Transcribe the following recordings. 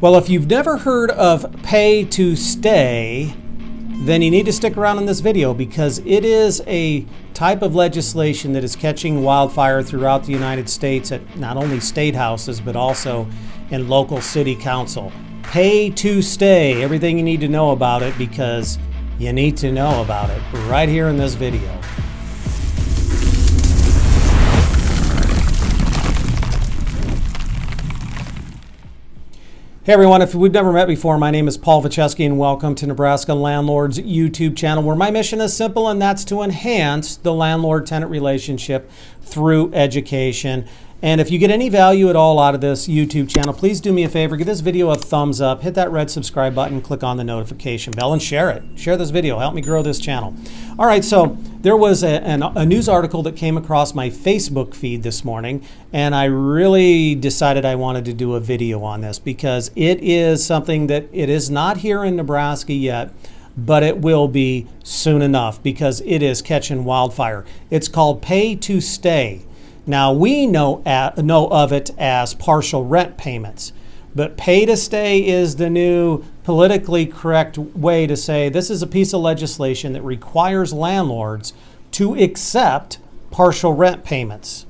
Well, if you've never heard of pay to stay, then you need to stick around in this video because it is a type of legislation that is catching wildfire throughout the United States at not only state houses, but also in local city council. Pay to stay, everything you need to know about it because you need to know about it right here in this video. Hey everyone, if we've never met before, my name is Vojchehoske and welcome to Nebraska Landlords YouTube channel where my mission is simple and that's to enhance the landlord-tenant relationship through education. And if you get any value at all out of this YouTube channel, please do me a favor, give this video a thumbs up, hit that red subscribe button, click on the notification bell and share it. Share this video, help me grow this channel. All right, so there was a news article that came across my Facebook feed this morning, and I really decided I wanted to do a video on this because it is something that it is not here in Nebraska yet, but it will be soon enough because it is catching wildfire. It's called pay to stay. Now, we know of it as partial rent payments, but pay to stay is the new politically correct way to say this is a piece of legislation that requires landlords to accept partial rent payments.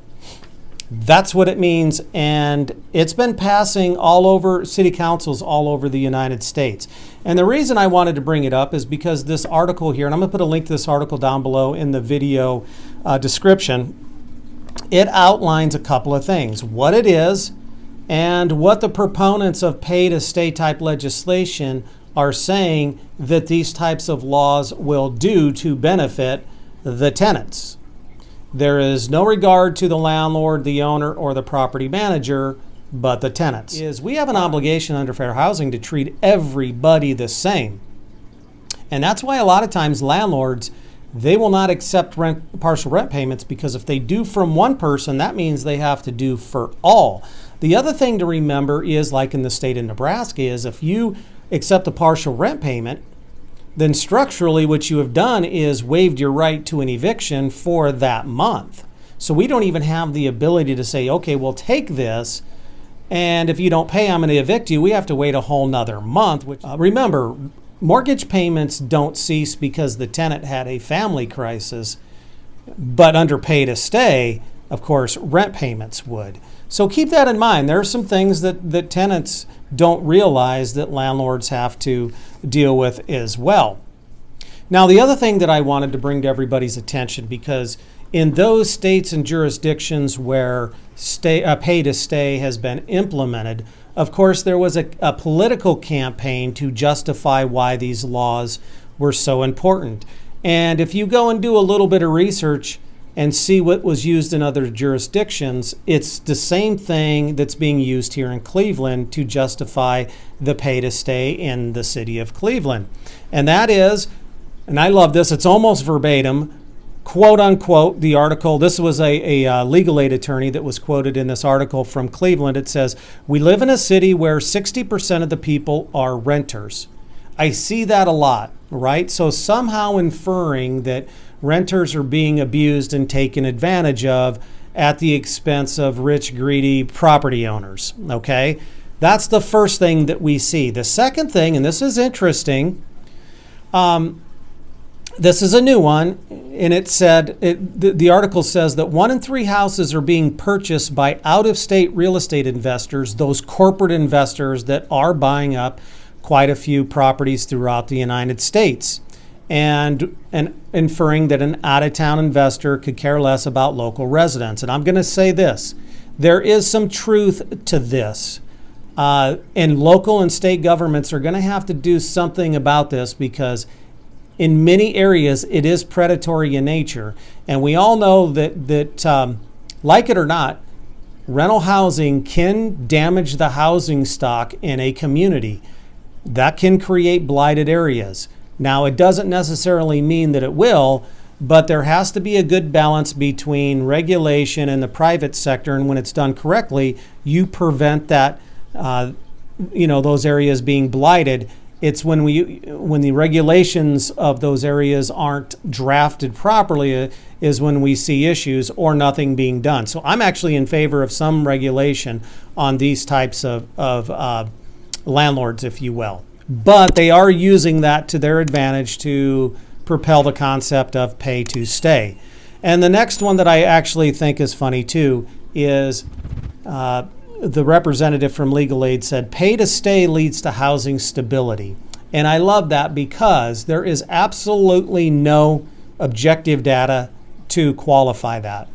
That's what it means, and it's been passing all over city councils all over the United States. And the reason I wanted to bring it up is because this article here, and I'm going to put a link to this article down below in the video description. It outlines a couple of things, what it is and what the proponents of pay to stay type legislation are saying that these types of laws will do to benefit the tenants. There is no regard to the landlord, the owner, or the property manager, but the tenants. We have an obligation under fair housing to treat everybody the same. And that's why a lot of times landlords, they will not accept partial rent payments because if they do from one person, that means they have to do for all. The other thing to remember is, like in the state of Nebraska, is if you accept a partial rent payment, then structurally what you have done is waived your right to an eviction for that month. So we don't even have the ability to say, okay, we'll take this, and if you don't pay, I'm going to evict you. We have to wait a whole nother month. Remember, mortgage payments don't cease because the tenant had a family crisis, but under pay to stay, of course, rent payments would. So keep that in mind. There are some things that tenants don't realize that landlords have to deal with as well. Now, the other thing that I wanted to bring to everybody's attention, because in those states and jurisdictions where pay to stay has been implemented, of course, there was a political campaign to justify why these laws were so important. And if you go and do a little bit of research and see what was used in other jurisdictions, it's the same thing that's being used here in Cleveland to justify the pay to stay in the city of Cleveland. And that is, and I love this, it's almost verbatim, quote unquote, the article, this was a legal aid attorney that was quoted in this article from Cleveland. It says, "We live in a city where 60% of the people are renters." I see that a lot, right? So somehow inferring that renters are being abused and taken advantage of at the expense of rich, greedy property owners, okay? That's the first thing that we see. The second thing, and this is interesting, this is a new one, and it said, the article says that 1 in 3 houses are being purchased by out-of-state real estate investors, those corporate investors that are buying up quite a few properties throughout the United States, and inferring that an out-of-town investor could care less about local residents. And I'm going to say this, there is some truth to this. And local and state governments are going to have to do something about this because in many areas, it is predatory in nature. And we all know that like it or not, rental housing can damage the housing stock in a community. That can create blighted areas. Now, it doesn't necessarily mean that it will, but there has to be a good balance between regulation and the private sector. And when it's done correctly, you prevent that, those areas being blighted. It's when the regulations of those areas aren't drafted properly is when we see issues or nothing being done. So I'm actually in favor of some regulation on these types of landlords, if you will. But they are using that to their advantage to propel the concept of pay to stay. And the next one that I actually think is funny too is the representative from Legal Aid said, pay to stay leads to housing stability. And I love that because there is absolutely no objective data to qualify that.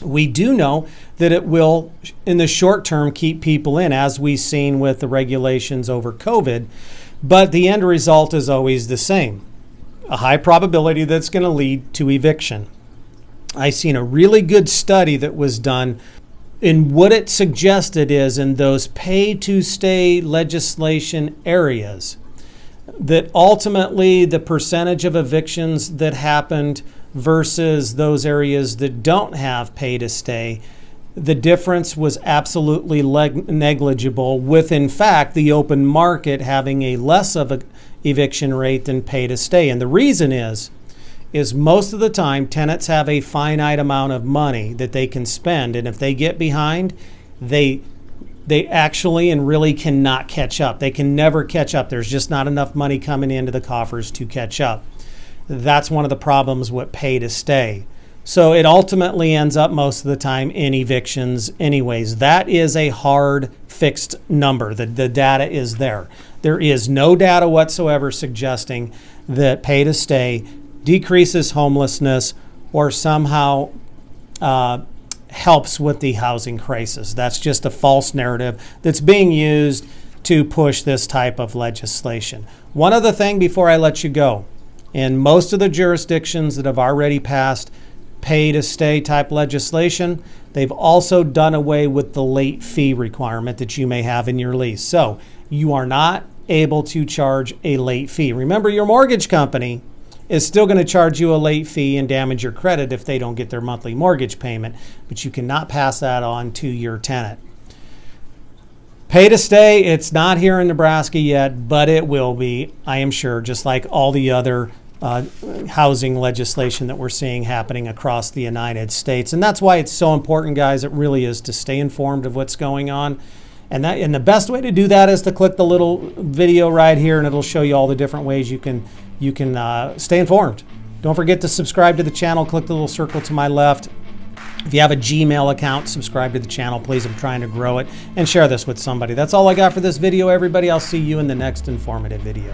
We do know that it will, in the short term, keep people in, as we've seen with the regulations over COVID, but the end result is always the same. A high probability that's going to lead to eviction. I seen a really good study that was done, and what it suggested is in those pay-to-stay legislation areas, that ultimately the percentage of evictions that happened versus those areas that don't have pay-to-stay, the difference was absolutely negligible, with in fact the open market having a less of an eviction rate than pay-to-stay. And the reason is most of the time tenants have a finite amount of money that they can spend, and if they get behind, they actually and really cannot catch up. They can never catch up. There's just not enough money coming into the coffers to catch up. That's one of the problems with pay to stay. So it ultimately ends up most of the time in evictions anyways. That is a hard fixed number. The data is there. There is no data whatsoever suggesting that pay to stay decreases homelessness or somehow helps with the housing crisis. That's just a false narrative that's being used to push this type of legislation. One other thing before I let you go. In most of the jurisdictions that have already passed pay to stay type legislation, they've also done away with the late fee requirement that you may have in your lease. So you are not able to charge a late fee. Remember, your mortgage company is still going to charge you a late fee and damage your credit if they don't get their monthly mortgage payment, but you cannot pass that on to your tenant. Pay to stay, it's not here in Nebraska yet, but it will be, I am sure, just like all the other housing legislation that we're seeing happening across the United States. And that's why it's so important, guys, it really is, to stay informed of what's going on. And the best way to do that is to click the little video right here, and it'll show you all the different ways you can stay informed. Don't forget to subscribe to the channel. Click the little circle to my left. If you have a Gmail account, subscribe to the channel, please. I'm trying to grow it, and share this with somebody. That's all I got for this video, everybody. I'll see you in the next informative video.